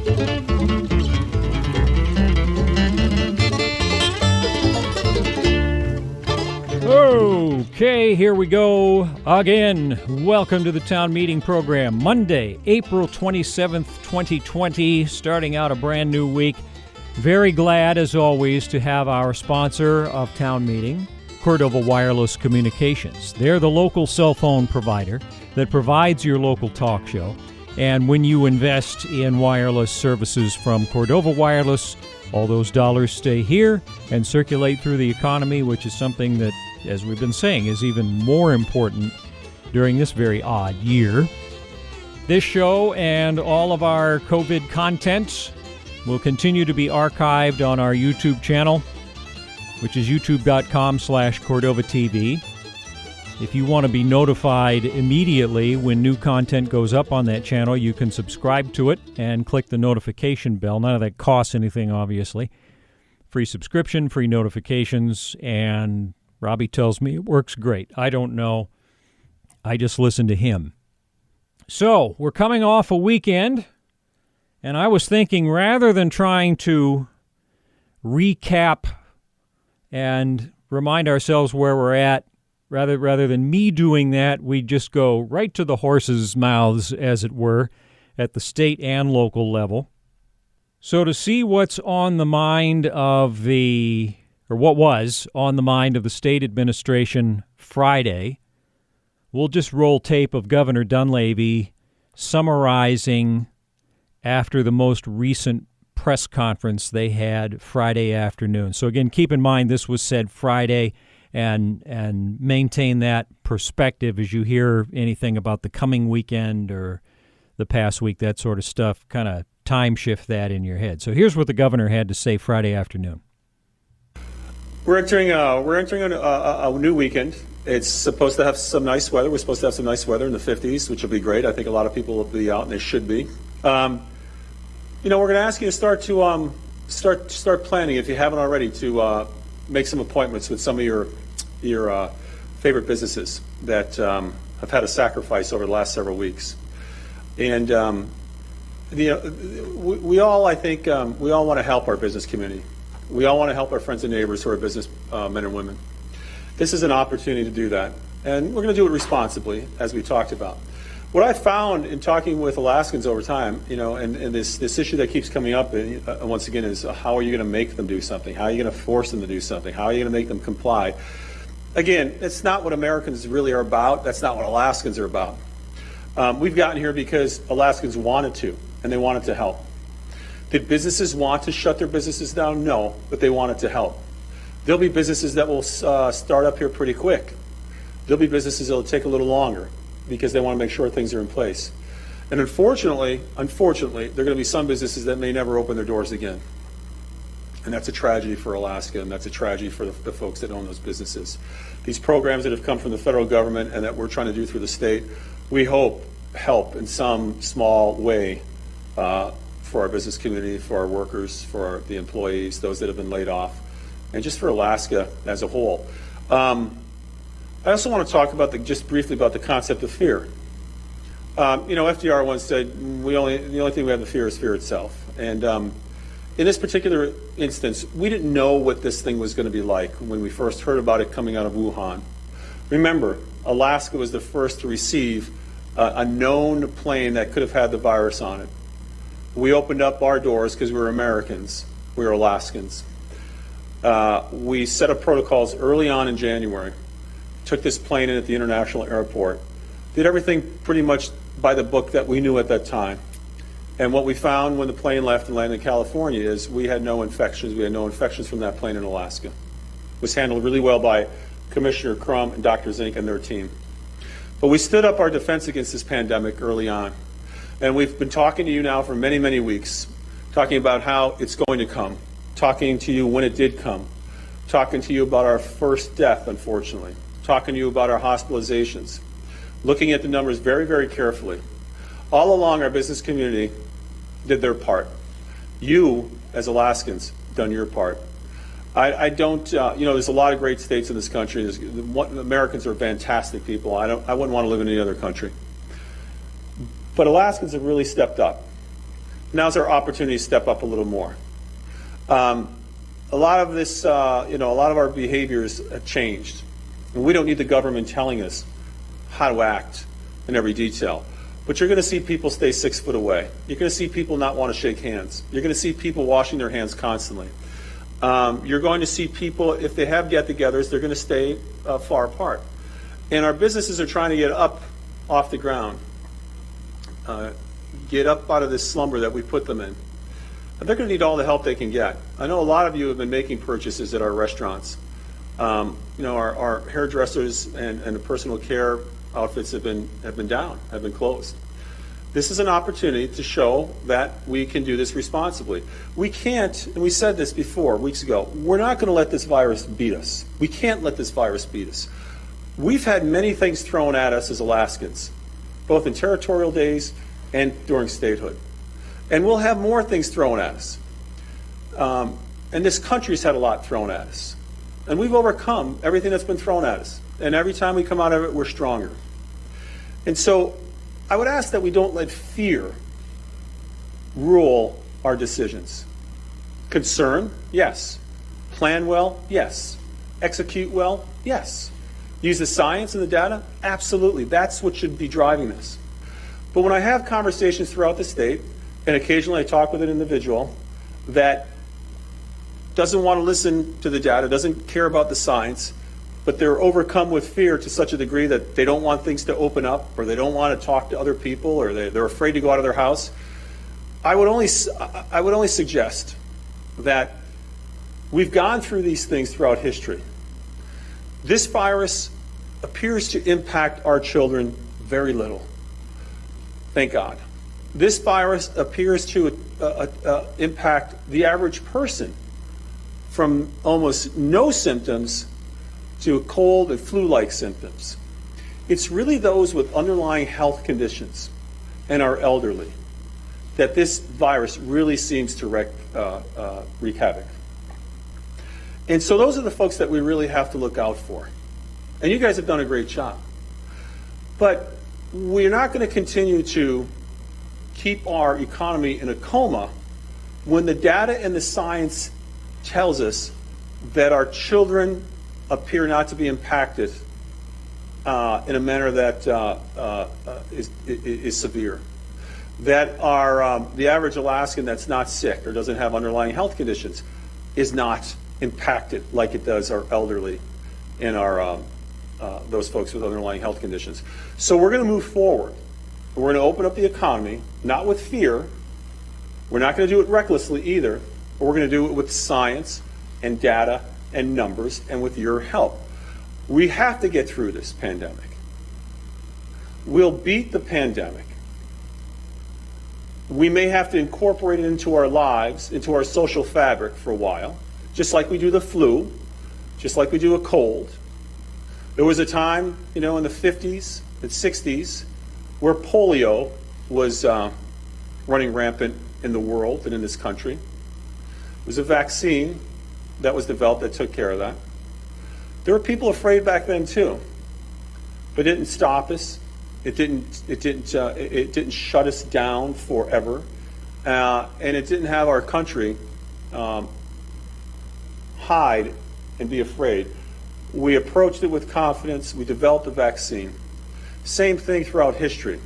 Okay, here we go again. Welcome to the Town Meeting Program. Monday, April 27th, 2020, starting out a brand new week. Very glad, as always, to have our sponsor of Town Meeting, Cordova Wireless Communications. They're the local cell phone provider that provides your local talk show. And when you invest in wireless services from Cordova Wireless, all those dollars stay here and circulate through the economy, which is something that, as we've been saying, is even more important during this very odd year. This show and all of our COVID content will continue to be archived on our YouTube channel, which is youtube.com/Cordova TV. If you want to be notified immediately when new content goes up on that channel, you can subscribe to it and click the notification bell. None of that costs anything, obviously. Free subscription, free notifications, and Robbie tells me it works great. I don't know. I just listen to him. So, we're coming off a weekend, and I was thinking rather than trying to recap and remind ourselves where we're at, rather than me doing that, we just go right to the horses' mouths, as it were, at the state and local level. So to see what's on the mind of what was on the mind of the state administration Friday, we'll just roll tape of Governor Dunleavy summarizing after the most recent press conference they had Friday afternoon. So again, keep in mind this was said Friday, and maintain that perspective as you hear anything about the coming weekend or the past week, that sort of stuff. Kind of time shift that in your head. So here's what the governor had to say Friday afternoon. We're entering a new weekend. It's supposed to have some nice weather. We're supposed to have some nice weather in the 50s, which will be great. I think a lot of people will be out, and they should be. We're going to ask you to start planning, if you haven't already, to make some appointments with some of your favorite businesses that have had a sacrifice over the last several weeks. And we all want to help our business community. We all want to help our friends and neighbors who are business men and women. This is an opportunity to do that, and we're going to do it responsibly, as we talked about. What I found in talking with Alaskans over time, and this issue that keeps coming up, once again, is how are you going to make them do something? How are you going to force them to do something? How are you going to make them comply? Again, it's not what Americans really are about. That's not what Alaskans are about. We've gotten here because Alaskans wanted to, and they wanted to help. Did businesses want to shut their businesses down? No, but they wanted to help. There'll be businesses that will start up here pretty quick. There'll be businesses that will take a little longer because they want to make sure things are in place. And unfortunately, there are going to be some businesses that may never open their doors again. And that's a tragedy for Alaska, and that's a tragedy for the folks that own those businesses. These programs that have come from the federal government and that we're trying to do through the state, we hope help in some small way for our business community, for our workers, for the employees, those that have been laid off, and just for Alaska as a whole. I also want to talk just briefly about the concept of fear. FDR once said, the only thing we have to fear is fear itself. And in this particular instance, we didn't know what this thing was going to be like when we first heard about it coming out of Wuhan. Remember, Alaska was the first to receive a known plane that could have had the virus on it. We opened up our doors because we were Americans. We were Alaskans. We set up protocols early on in January, took this plane in at the international airport, did everything pretty much by the book that we knew at that time. And what we found when the plane left and landed in California is we had no infections. We had no infections from that plane in Alaska. It was handled really well by Commissioner Crum and Dr. Zink and their team. But we stood up our defense against this pandemic early on. And we've been talking to you now for many, many weeks, talking about how it's going to come, talking to you when it did come, talking to you about our first death, unfortunately, talking to you about our hospitalizations, looking at the numbers very, very carefully. All along, our business community did their part. You, as Alaskans, done your part. I don't, there's a lot of great states in this country. Americans are fantastic people. I wouldn't want to live in any other country. But Alaskans have really stepped up. now's our opportunity to step up a little more. A lot of this, a lot of our behaviors have changed. And we don't need the government telling us how to act in every detail. But you're going to see people stay 6 foot away. You're going to see people not want to shake hands. You're going to see people washing their hands constantly. You're going to see people, if they have get-togethers, they're going to stay far apart. And our businesses are trying to get up off the ground, get up out of this slumber that we put them in. They're going to need all the help they can get. I know a lot of you have been making purchases at our restaurants. Our hairdressers and the personal care outfits have been down, have been closed. This is an opportunity to show that we can do this responsibly. We can't, and we said this before, weeks ago, we're not going to let this virus beat us. We can't let this virus beat us. We've had many things thrown at us as Alaskans, both in territorial days and during statehood. And we'll have more things thrown at us. And this country's had a lot thrown at us. And we've overcome everything that's been thrown at us. And every time we come out of it, we're stronger. And so I would ask that we don't let fear rule our decisions. Concern, yes. Plan well, yes. Execute well, yes. Use the science and the data, absolutely. That's what should be driving this. But when I have conversations throughout the state, and occasionally I talk with an individual that doesn't want to listen to the data, doesn't care about the science, but they're overcome with fear to such a degree that they don't want things to open up, or they don't want to talk to other people, or they're afraid to go out of their house. I would only suggest that we've gone through these things throughout history. This virus appears to impact our children very little. Thank God. This virus appears to impact the average person from almost no symptoms to cold and flu-like symptoms. It's really those with underlying health conditions and our elderly that this virus really seems to wreak havoc. And so those are the folks that we really have to look out for. And you guys have done a great job. But we're not going to continue to keep our economy in a coma when the data and the science tells us that our children appear not to be impacted in a manner that is severe. That the average Alaskan that's not sick or doesn't have underlying health conditions is not impacted like it does our elderly and our those folks with underlying health conditions. So we're going to move forward. We're going to open up the economy, not with fear. We're not going to do it recklessly either, but we're going to do it with science and data and numbers and with your help. We have to get through this pandemic. We'll beat the pandemic. We may have to incorporate it into our lives, into our social fabric for a while, just like we do the flu, just like we do a cold. There was a time, in the 50s and 60s where polio was running rampant in the world and in this country. There was a vaccine that was developed that took care of that. There were people afraid back then too, but it didn't stop us. It didn't shut us down forever, and it didn't have our country hide and be afraid. We approached it with confidence. We developed a vaccine. Same thing throughout history.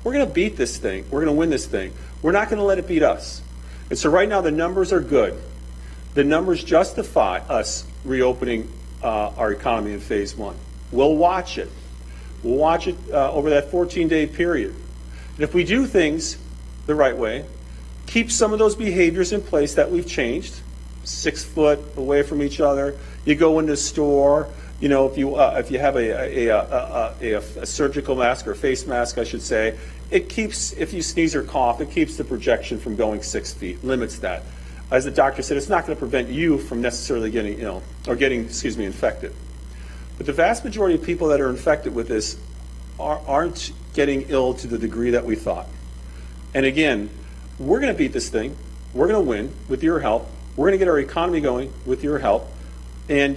We're going to beat this thing. We're going to win this thing. We're not going to let it beat us. And so right now the numbers are good. The numbers justify us reopening our economy in phase one. We'll watch it. We'll watch it over that 14-day period. And if we do things the right way, keep some of those behaviors in place that we've changed, 6 foot away from each other, you go into the store, if you have a surgical mask or face mask, I should say, it keeps, if you sneeze or cough, it keeps the projection from going 6 feet, limits that. As the doctor said, it's not going to prevent you from necessarily getting ill or getting infected. But the vast majority of people that are infected with this aren't getting ill to the degree that we thought. And again, we're going to beat this thing. We're going to win with your help. We're going to get our economy going with your help. And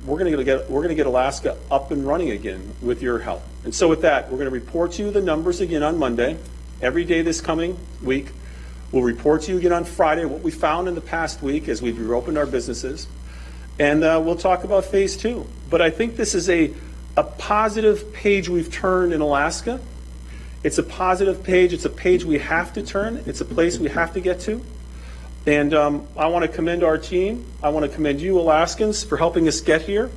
we're going to get Alaska up and running again with your help. And so with that, we're going to report to you the numbers again on Monday, every day this coming week. We'll report to you again on Friday what we found in the past week as we've reopened our businesses. And we'll talk about phase 2. But I think this is a positive page we've turned in Alaska. It's a positive page. It's a page we have to turn. It's a place we have to get to. And I want to commend our team. I want to commend you, Alaskans, for helping us get here.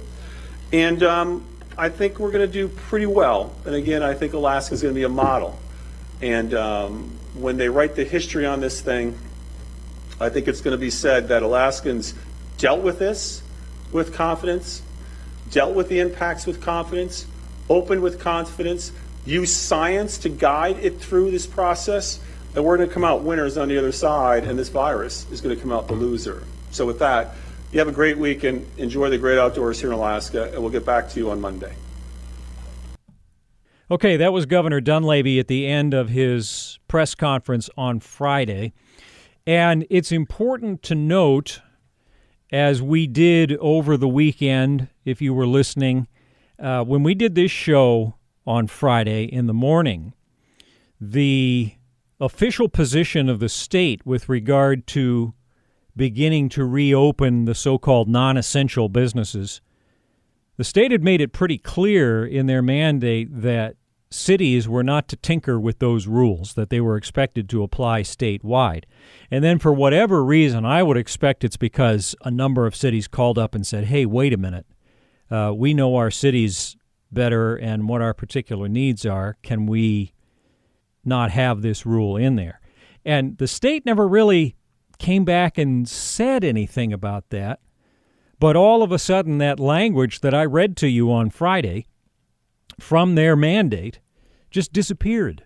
And I think we're going to do pretty well. And again, I think Alaska is going to be a model. And when they write the history on this thing, I think it's going to be said that Alaskans dealt with this with confidence, dealt with the impacts with confidence, opened with confidence, used science to guide it through this process, and we're going to come out winners on the other side, and this virus is going to come out the loser. So with that, you have a great week and enjoy the great outdoors here in Alaska, and we'll get back to you on Monday. Okay, that was Governor Dunleavy at the end of his press conference on Friday. And it's important to note, as we did over the weekend, if you were listening, when we did this show on Friday in the morning, the official position of the state with regard to beginning to reopen the so-called non-essential businesses, the state had made it pretty clear in their mandate that cities were not to tinker with those rules, that they were expected to apply statewide. And then for whatever reason, I would expect it's because a number of cities called up and said, hey, wait a minute, we know our cities better and what our particular needs are. Can we not have this rule in there? And the state never really came back and said anything about that. But all of a sudden, that language that I read to you on Friday from their mandate just disappeared.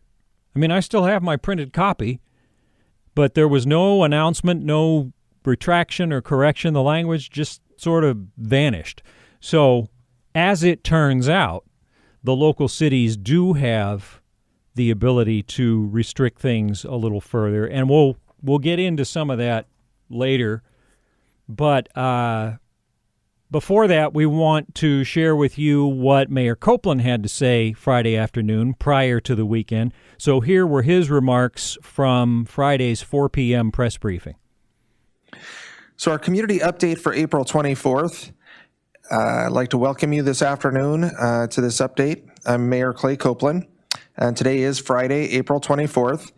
I mean, I still have my printed copy, but there was no announcement, no retraction or correction. The language just sort of vanished. So, as it turns out, the local cities do have the ability to restrict things a little further, and we'll get into some of that later. But before that, we want to share with you what Mayor Copeland had to say Friday afternoon prior to the weekend. So here were his remarks from Friday's 4 p.m. press briefing. So our community update for April 24th. I'd like to welcome you this afternoon to this update. I'm Mayor Clay Copeland, and today is Friday, April 24th.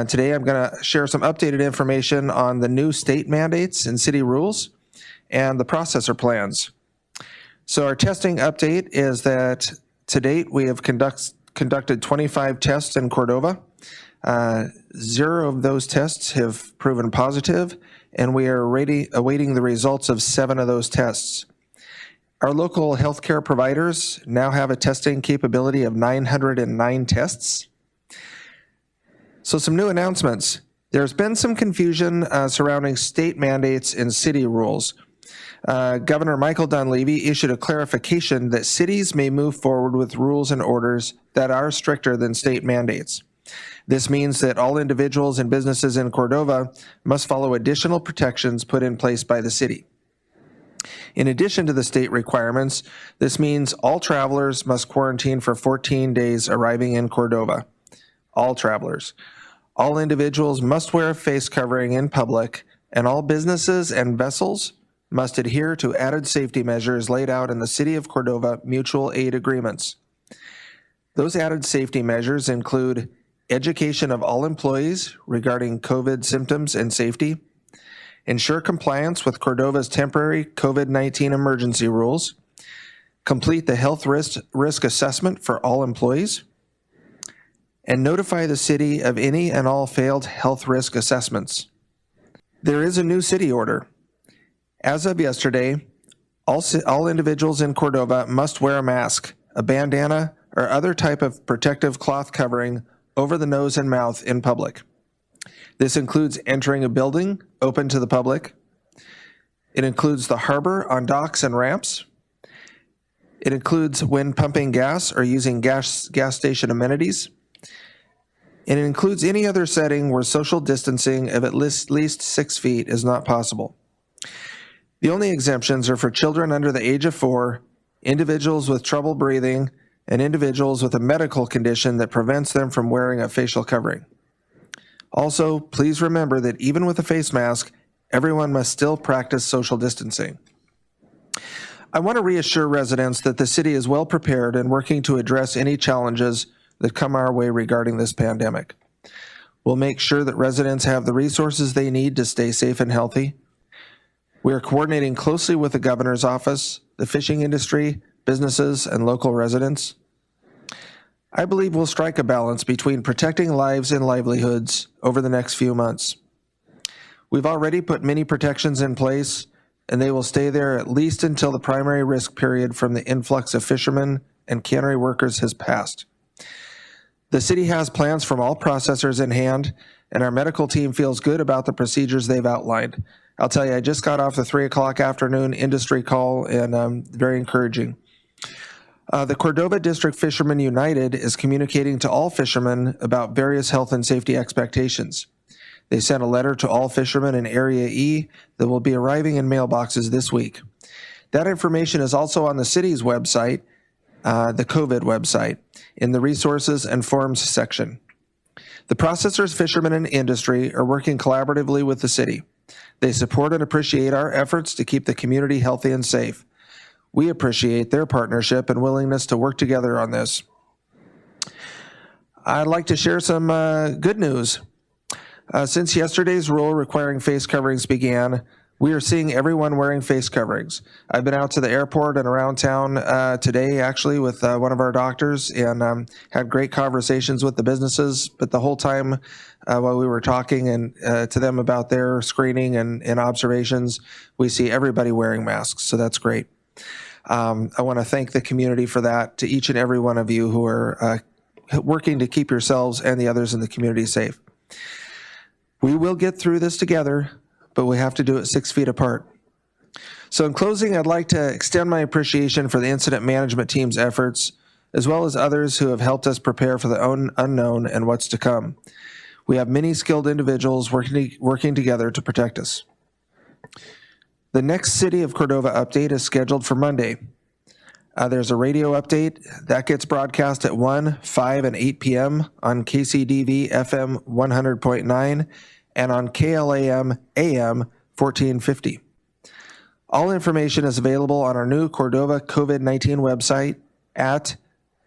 Today I'm going to share some updated information on the new state mandates and city rules and the processor plans. So our testing update is that to date we have conducted 25 tests in Cordova. 0 of those tests have proven positive, and we are awaiting the results of 7 of those tests. Our local healthcare providers now have a testing capability of 909 tests. So some new announcements. There's been some confusion surrounding state mandates and city rules. Governor Michael Dunleavy issued a clarification that cities may move forward with rules and orders that are stricter than state mandates. This means that all individuals and businesses in Cordova must follow additional protections put in place by the city. In addition to the state requirements, this means all travelers must quarantine for 14 days arriving in Cordova. All travelers. All individuals must wear a face covering in public, and all businesses and vessels must adhere to added safety measures laid out in the City of Cordova mutual aid agreements. Those added safety measures include education of all employees regarding COVID symptoms and safety, ensure compliance with Cordova's temporary COVID-19 emergency rules, complete the health risk assessment for all employees, and notify the city of any and all failed health risk assessments. There is a new city order. As of yesterday, all individuals in Cordova must wear a mask, a bandana, or other type of protective cloth covering over the nose and mouth in public. This includes entering a building open to the public. It includes the harbor on docks and ramps. It includes when pumping gas or using gas station amenities. And it includes any other setting where social distancing of at least 6 feet is not possible. The only exemptions are for children under the age of 4, individuals with trouble breathing, and individuals with a medical condition that prevents them from wearing a facial covering. Also, please remember that even with a face mask, everyone must still practice social distancing. I want to reassure residents that the city is well prepared and working to address any challenges that come our way regarding this pandemic. We'll make sure that residents have the resources they need to stay safe and healthy. We are coordinating closely with the governor's office, the fishing industry, businesses, and local residents. I believe we'll strike a balance between protecting lives and livelihoods over the next few months. We've already put many protections in place, and they will stay there at least until the primary risk period from the influx of fishermen and cannery workers has passed. The city has plans from all processors in hand, and our medical team feels good about the procedures they've outlined. I'll tell you, I just got off the 3 o'clock afternoon industry call, and very encouraging. The Cordova District Fishermen United is communicating to all fishermen about various health and safety expectations. They sent a letter to all fishermen in Area E that will be arriving in mailboxes this week. That information is also on the city's website, the COVID website, in the resources and forms section. The processors, fishermen, and industry are working collaboratively with the city. They support and appreciate our efforts to keep the community healthy and safe. We appreciate their partnership and willingness to work together on this. I'd like to share some good news. Since yesterday's rule requiring face coverings began, we are seeing everyone wearing face coverings. I've been out to the airport and around town today, actually, with one of our doctors, and had great conversations with the businesses. But the whole time while we were talking and to them about their screening and observations, we see everybody wearing masks, so that's great. I want to thank the community for that, to each and every one of you who are working to keep yourselves and the others in the community safe. We will get through this together, but we have to do it 6 feet apart. So in closing, I'd like to extend my appreciation for the incident management team's efforts, as well as others who have helped us prepare for the unknown and what's to come. We have many skilled individuals working together to protect us. The next City of Cordova update is scheduled for Monday. There's a radio update that gets broadcast at 1, 5, and 8 p.m. on KCDV FM 100.9 and on KLAM AM 1450. All information is available on our new Cordova COVID-19 website at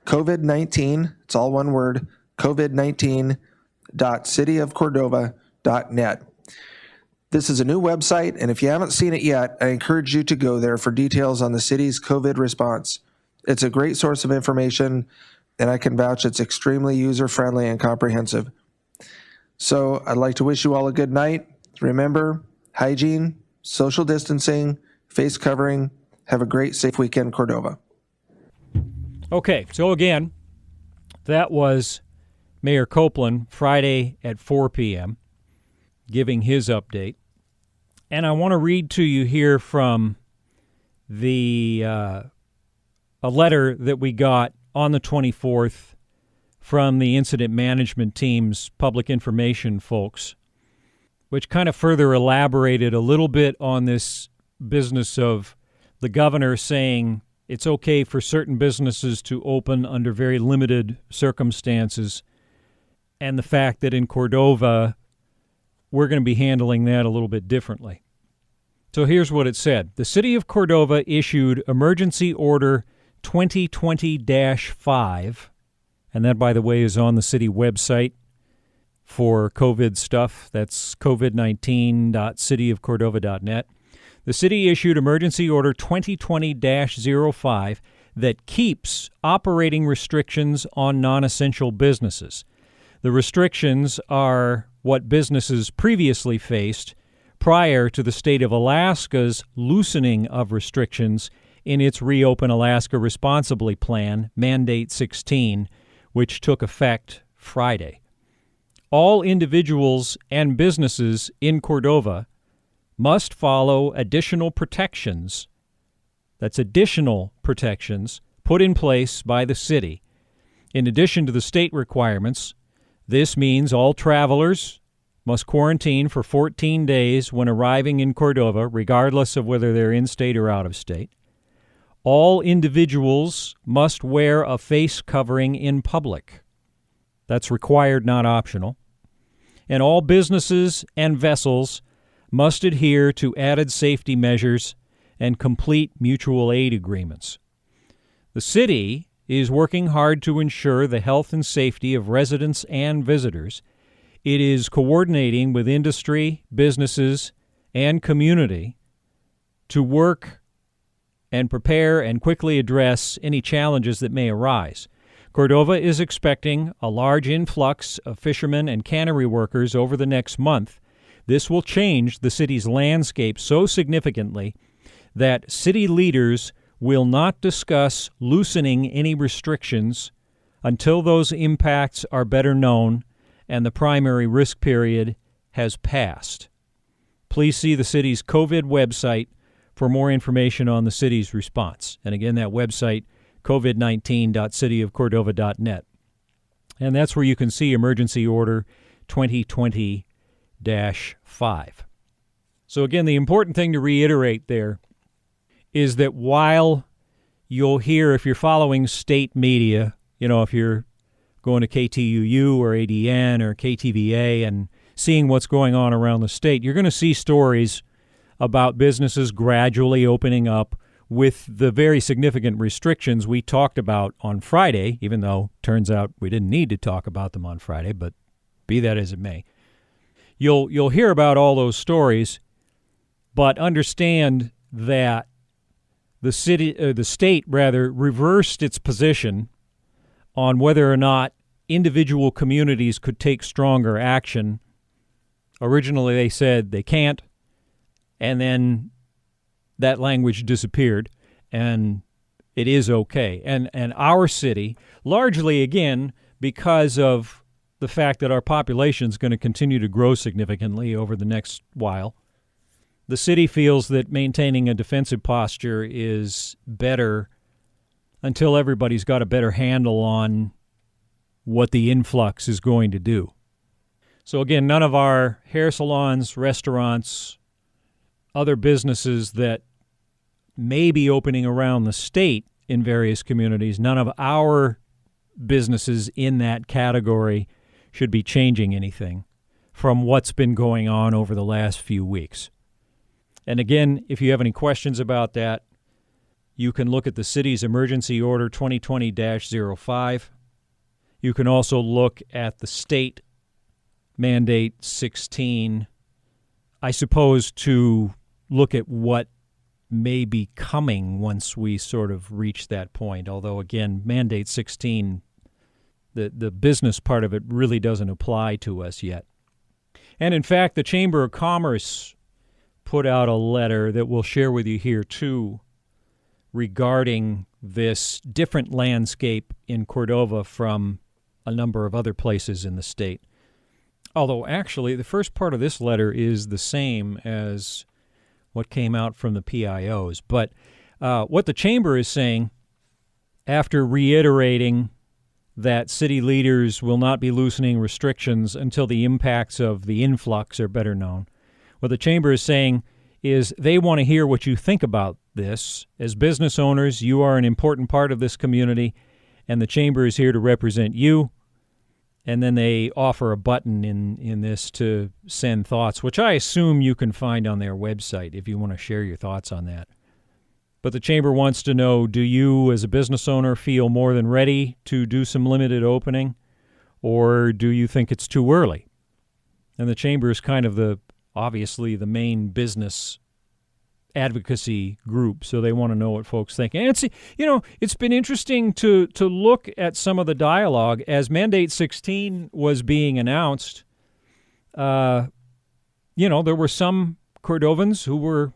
COVID-19, it's all one word, covid19.cityofcordova.net. This is a new website, and if you haven't seen it yet, I encourage you to go there for details on the city's COVID response. It's a great source of information, and I can vouch it's extremely user-friendly and comprehensive. So I'd like to wish you all a good night. Remember, hygiene, social distancing, face covering. Have a great, safe weekend, Cordova. Okay, so again, that was Mayor Copeland Friday at 4 p.m. giving his update. And I want to read to you here from a letter that we got on the 24th from the incident management team's public information folks, which kind of further elaborated a little bit on this business of the governor saying it's okay for certain businesses to open under very limited circumstances, and the fact that in Cordova, we're going to be handling that a little bit differently. So here's what it said. The City of Cordova issued Emergency Order 2020-5, and that, by the way, is on the city website for COVID stuff. That's covid19.cityofcordova.net. The city issued Emergency Order 2020-05 that keeps operating restrictions on non-essential businesses. The restrictions are what businesses previously faced prior to the state of Alaska's loosening of restrictions in its Reopen Alaska Responsibly Plan, Mandate 16, which took effect Friday. All individuals and businesses in Cordova must follow additional protections, that's additional protections, put in place by the city. In addition to the state requirements, this means all travelers must quarantine for 14 days when arriving in Cordova, regardless of whether they're in-state or out-of-state. All individuals must wear a face covering in public. That's required, not optional. and all businesses and vessels must adhere to added safety measures and complete mutual aid agreements. The city is working hard to ensure the health and safety of residents and visitors. It is coordinating with industry, businesses, and community to work and prepare and quickly address any challenges that may arise. Cordova is expecting a large influx of fishermen and cannery workers over the next month. This will change the city's landscape so significantly that city leaders will not discuss loosening any restrictions until those impacts are better known and the primary risk period has passed. Please see the city's COVID website for more information on the city's response. And again, that website, covid19.cityofcordova.net. And that's where you can see Emergency Order 2020-5. So again, the important thing to reiterate there is that while you'll hear, if you're following state media, if you're going to KTUU or ADN or KTVA and seeing what's going on around the state, you're going to see stories about businesses gradually opening up with the very significant restrictions we talked about on Friday, even though turns out we didn't need to talk about them on Friday, but be that as it may. You'll hear about all those stories, but understand that the state reversed its position on whether or not individual communities could take stronger action. Originally, they said they can't, and then that language disappeared, and it is okay. And our city, largely, again, because of the fact that our population is going to continue to grow significantly over the next while, the city feels that maintaining a defensive posture is better until everybody's got a better handle on what the influx is going to do. So again, none of our hair salons, restaurants, other businesses that may be opening around the state in various communities, none of our businesses in that category should be changing anything from what's been going on over the last few weeks. And again, if you have any questions about that, you can look at the city's Emergency Order 2020-05. You can also look at the state Mandate 16, I suppose, to look at what may be coming once we sort of reach that point. Although, again, Mandate 16, the business part of it really doesn't apply to us yet. And in fact, the Chamber of Commerce put out a letter that we'll share with you here, too, regarding this different landscape in Cordova from a number of other places in the state. Although, actually, the first part of this letter is the same as what came out from the PIOs. But what the Chamber is saying, after reiterating that city leaders will not be loosening restrictions until the impacts of the influx are better known, what the Chamber is saying is they want to hear what you think about this. As business owners, you are an important part of this community, and the Chamber is here to represent you. And then they offer a button in this to send thoughts, which I assume you can find on their website if you want to share your thoughts on that. But the Chamber wants to know, do you as a business owner feel more than ready to do some limited opening, or do you think it's too early? And the Chamber is kind of obviously the main business advocacy group, so they want to know what folks think. And it's been interesting to look at some of the dialogue as Mandate 16 was being announced. There were some Cordovans who were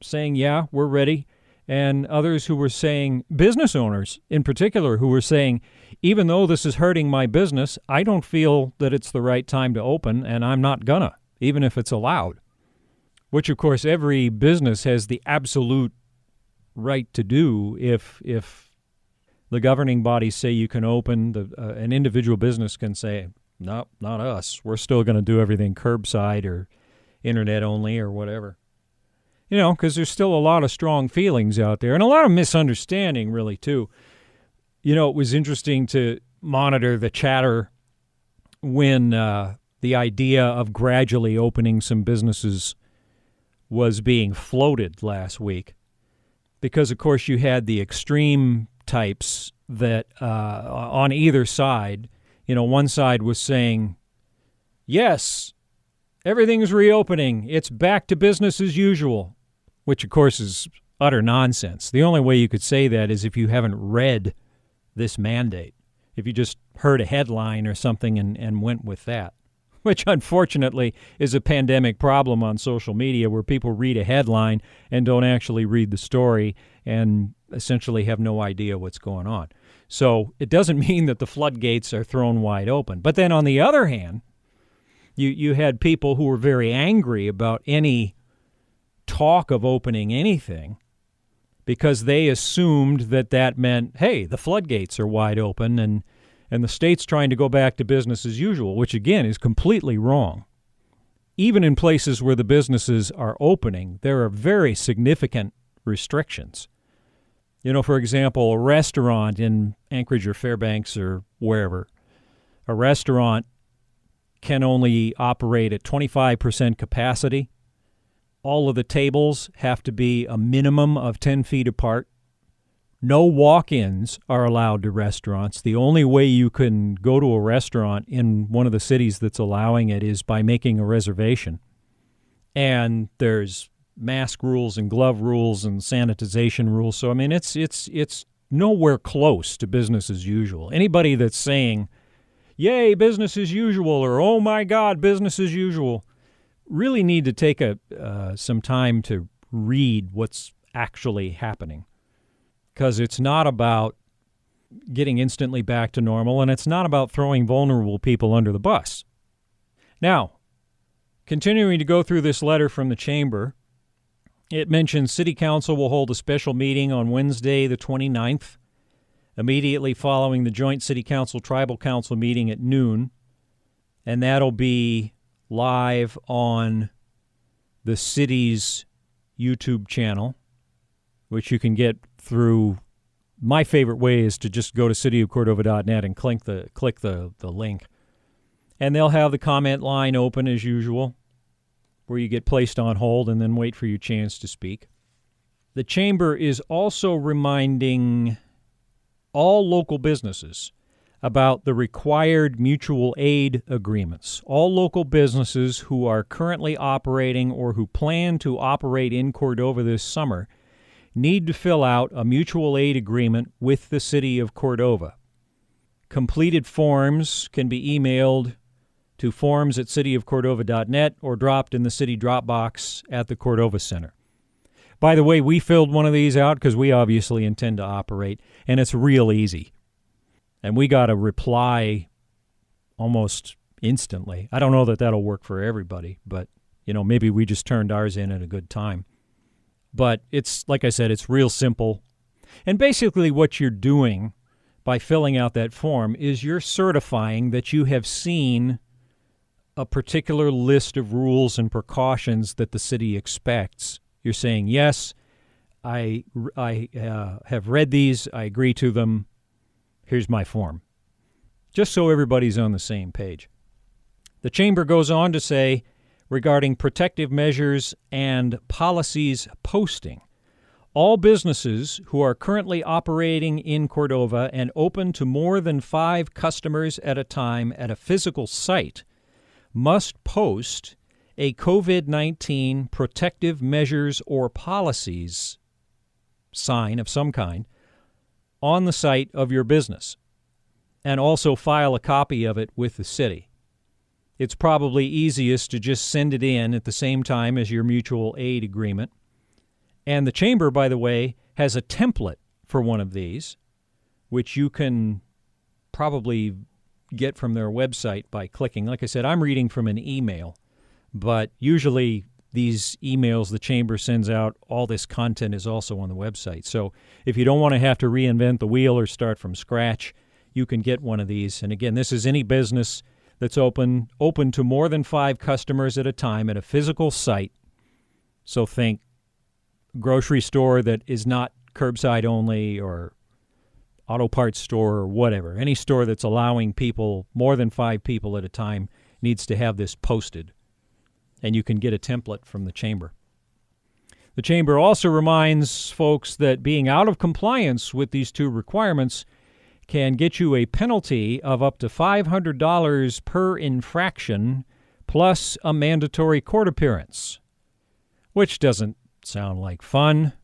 saying, yeah, we're ready, and others who were saying, business owners in particular, who were saying, even though this is hurting my business, I don't feel that it's the right time to open, and I'm not gonna, even if it's allowed. Which, of course, every business has the absolute right to do if the governing bodies say you can open. An individual business can say, no, not us. We're still going to do everything curbside or internet only or whatever. Because there's still a lot of strong feelings out there and a lot of misunderstanding, really, too. It was interesting to monitor the chatter when the idea of gradually opening some businesses was being floated last week because, of course, you had the extreme types that on either side, one side was saying, yes, everything's reopening. It's back to business as usual, which, of course, is utter nonsense. The only way you could say that is if you haven't read this mandate, if you just heard a headline or something and went with that, which unfortunately is a pandemic problem on social media where people read a headline and don't actually read the story and essentially have no idea what's going on. So it doesn't mean that the floodgates are thrown wide open. But then on the other hand, you had people who were very angry about any talk of opening anything because they assumed that meant, hey, the floodgates are wide open and the state's trying to go back to business as usual, which, again, is completely wrong. Even in places where the businesses are opening, there are very significant restrictions. For example, a restaurant in Anchorage or Fairbanks or wherever, a restaurant can only operate at 25% capacity. All of the tables have to be a minimum of 10 feet apart. No walk-ins are allowed to restaurants. The only way you can go to a restaurant in one of the cities that's allowing it is by making a reservation. And there's mask rules and glove rules and sanitization rules. So, I mean, it's nowhere close to business as usual. Anybody that's saying, yay, business as usual, or oh my God, business as usual, really need to take some time to read what's actually happening. Because it's not about getting instantly back to normal, and it's not about throwing vulnerable people under the bus. Now, continuing to go through this letter from the Chamber, it mentions City Council will hold a special meeting on Wednesday, the 29th, immediately following the joint City Council-Tribal Council meeting at noon, and that'll be live on the city's YouTube channel, which you can get through. My favorite way is to just go to cityofcordova.net and click the link. And they'll have the comment line open as usual, where you get placed on hold and then wait for your chance to speak. The Chamber is also reminding all local businesses about the required mutual aid agreements. All local businesses who are currently operating or who plan to operate in Cordova this summer need to fill out a mutual aid agreement with the City of Cordova. Completed forms can be emailed to forms@cityofcordova.net or dropped in the city Dropbox at the Cordova Center. By the way, we filled one of these out because we obviously intend to operate, and it's real easy. And we got a reply almost instantly. I don't know that that'll work for everybody, but, maybe we just turned ours in at a good time. But it's, like I said, it's real simple. And basically what you're doing by filling out that form is you're certifying that you have seen a particular list of rules and precautions that the city expects. You're saying, yes, I have read these, I agree to them, here's my form. Just so everybody's on the same page. The Chamber goes on to say, regarding protective measures and policies posting, all businesses who are currently operating in Cordova and open to more than 5 customers at a time at a physical site must post a COVID-19 protective measures or policies sign of some kind on the site of your business, and also file a copy of it with the city. It's probably easiest to just send it in at the same time as your mutual aid agreement. And the Chamber, by the way, has a template for one of these, which you can probably get from their website by clicking. Like I said, I'm reading from an email, but usually these emails the Chamber sends out, all this content is also on the website. So if you don't want to have to reinvent the wheel or start from scratch, you can get one of these. And again, this is any business that's open to more than 5 customers at a time at a physical site. So think grocery store that is not curbside only, or auto parts store, or whatever. Any store that's allowing people, more than 5 people at a time, needs to have this posted, and you can get a template from the Chamber. The Chamber also reminds folks that being out of compliance with these two requirements can get you a penalty of up to $500 per infraction plus a mandatory court appearance, which doesn't sound like fun.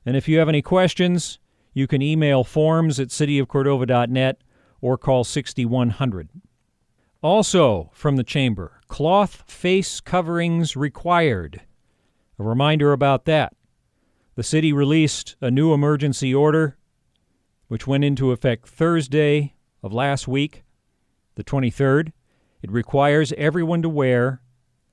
And if you have any questions, you can email forms@cityofcordova.net or call 6100. Also from the Chamber, cloth face coverings required. A reminder about that. The city released a new emergency order, which went into effect Thursday of last week, the 23rd. It requires everyone to wear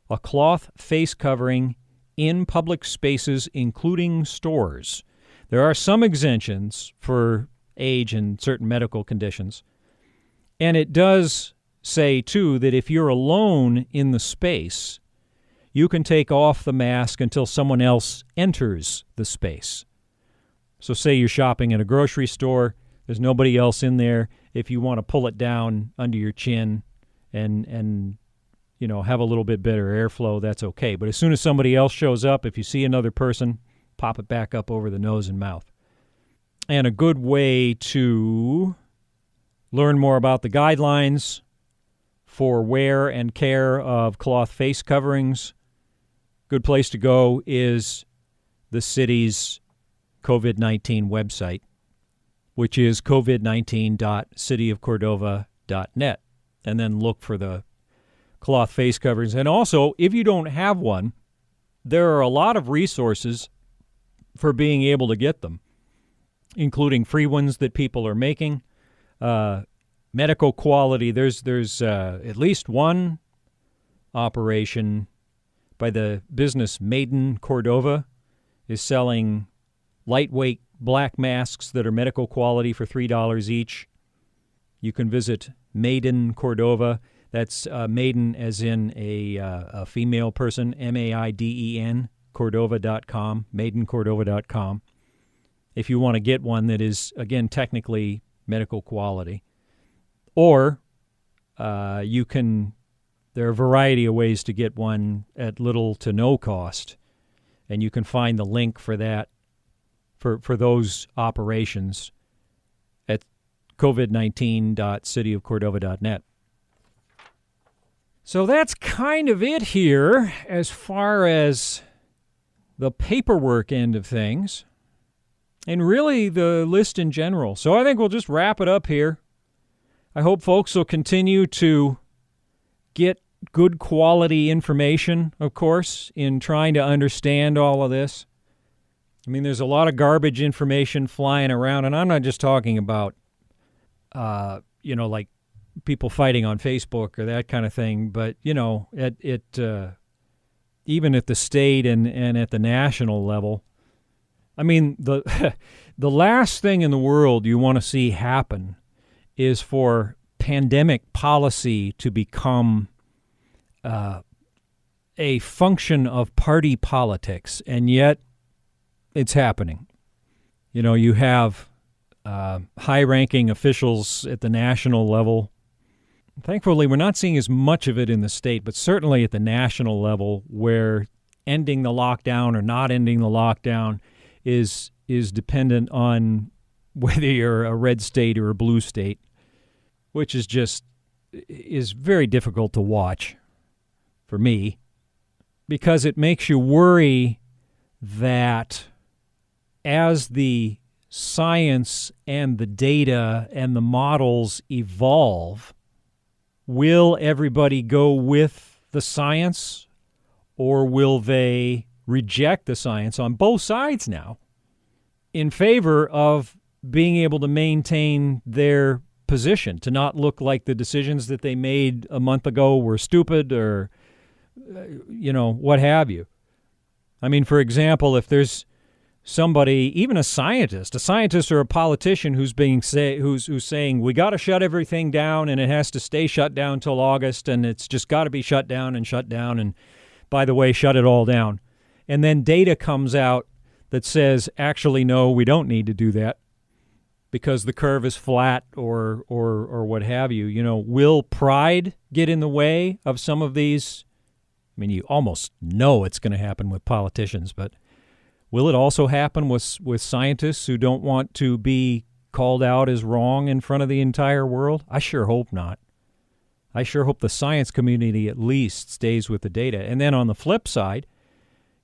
a cloth face covering in public spaces, including stores. There are some exemptions for age and certain medical conditions. And it does say, too, that if you're alone in the space, you can take off the mask until someone else enters the space. So say you're shopping at a grocery store, there's nobody else in there. If you want to pull it down under your chin and have a little bit better airflow, that's okay. But as soon as somebody else shows up, if you see another person, pop it back up over the nose and mouth. And a good way to learn more about the guidelines for wear and care of cloth face coverings, good place to go is the city's COVID-19 website, which is covid19.cityofcordova.net, and then look for the cloth face coverings. And also, if you don't have one, there are a lot of resources for being able to get them, including free ones that people are making, medical quality. There's at least one operation by the business Maiden Cordova is selling lightweight black masks that are medical quality for $3 each. You can visit Maiden Cordova. That's Maiden as in a female person, Maiden, Cordova.com, maidencordova.com. If you want to get one that is, again, technically medical quality. Or there are a variety of ways to get one at little to no cost, and you can find the link for that, for those operations at covid19.cityofcordova.net. So that's kind of it here as far as the paperwork end of things, and really the list in general. So I think we'll just wrap it up here. I hope folks will continue to get good quality information, of course, in trying to understand all of this. I mean, there's a lot of garbage information flying around, and I'm not just talking about, like people fighting on Facebook or that kind of thing, but, even at the state and at the national level. I mean, the last thing in the world you want to see happen is for pandemic policy to become a function of party politics, and yet it's happening. You have high-ranking officials at the national level. Thankfully, we're not seeing as much of it in the state, but certainly at the national level, where ending the lockdown or not ending the lockdown is dependent on whether you're a red state or a blue state, which is very difficult to watch for me, because it makes you worry that as the science and the data and the models evolve, will everybody go with the science, or will they reject the science on both sides now in favor of being able to maintain their position, to not look like the decisions that they made a month ago were stupid or, what have you? I mean, for example, if there's somebody, even a scientist or a politician who's saying we got to shut everything down and it has to stay shut down till August, and it's just got to be shut down, and by the way, shut it all down. And then data comes out that says, actually, no, we don't need to do that. because the curve is flat or what have you. You know, will pride get in the way of some of these? I mean, you almost know it's going to happen with politicians, but will it also happen with scientists who don't want to be called out as wrong in front of the entire world? I sure hope not. I sure hope the science community at least stays with the data. And then on the flip side,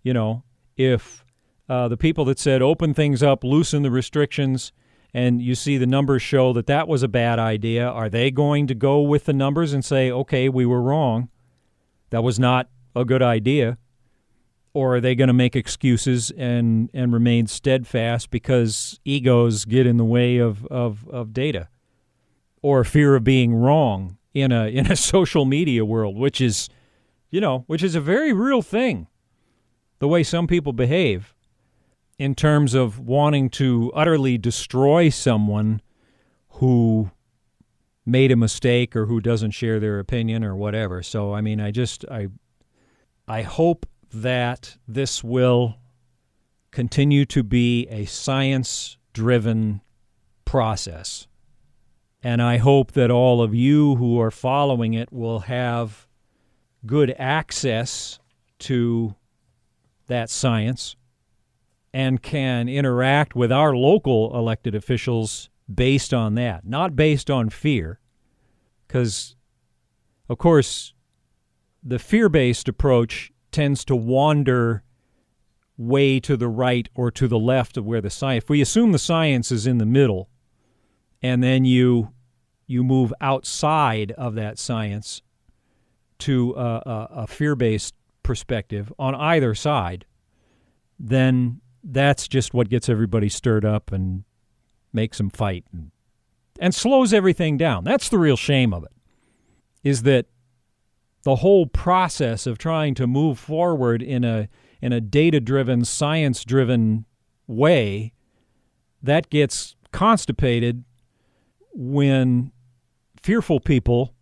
you know, if the people that said open things up, loosen the restrictions, and you see the numbers show that that was a bad idea, are they going to go with the numbers and say, okay, we were wrong, that was not a good idea? Or are they going to make excuses and remain steadfast because egos get in the way of data, or fear of being wrong in a social media world, which is a very real thing, the way some people behave in terms of wanting to utterly destroy someone who made a mistake or who doesn't share their opinion or whatever. So, I mean, I hope that this will continue to be a science-driven process. And I hope that all of you who are following it will have good access to that science and can interact with our local elected officials based on that, not based on fear. Because, of course, the fear-based approach tends to wander way to the right or to the left of where the science. If we assume the science is in the middle, and then you move outside of that science to a fear-based perspective on either side, then that's just what gets everybody stirred up and makes them fight and slows everything down. That's the real shame of it, is that the whole process of trying to move forward in a data-driven, science-driven way, that gets constipated when fearful people,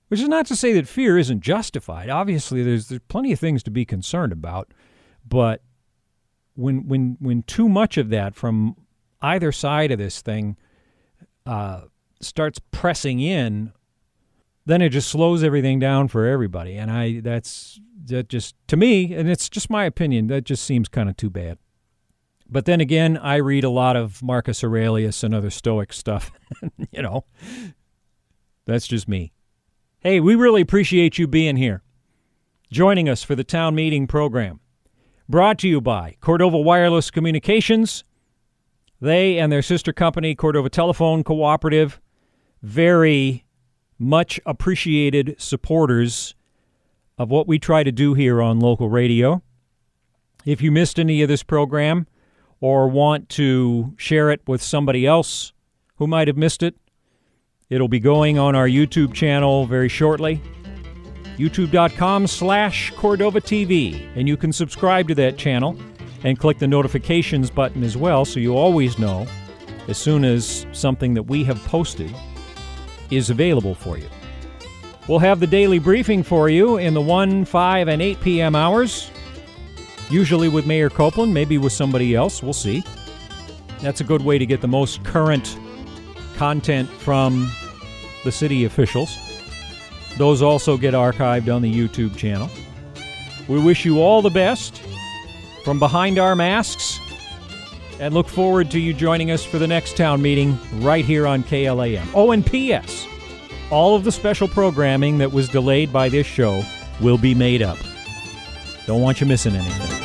which is not to say that fear isn't justified. Obviously, there's plenty of things to be concerned about, but when too much of that from either side of this thing starts pressing in, then it just slows everything down for everybody. And that just, to me, and it's just my opinion, that just seems kind of too bad. But then again, I read a lot of Marcus Aurelius and other Stoic stuff. You know, that's just me. Hey, we really appreciate you being here, joining us for the town meeting program. Brought to you by Cordova Wireless Communications. They and their sister company, Cordova Telephone Cooperative, very much appreciated supporters of what we try to do here on local radio. If you missed any of this program or want to share it with somebody else who might have missed it, it'll be going on our YouTube channel very shortly, youtube.com/Cordova TV. And you can subscribe to that channel and click the notifications button as well, so you always know as soon as something that we have posted is available for you. We'll have the daily briefing for you in the 1, 5, and 8 p.m. hours, usually with Mayor Copeland, maybe with somebody else. We'll see. That's a good way to get the most current content from the city officials. Those also get archived on the YouTube channel. We wish you all the best from behind our masks and look forward to you joining us for the next town meeting right here on KLAM. Oh, and P.S., all of the special programming that was delayed by this show will be made up. Don't want you missing anything.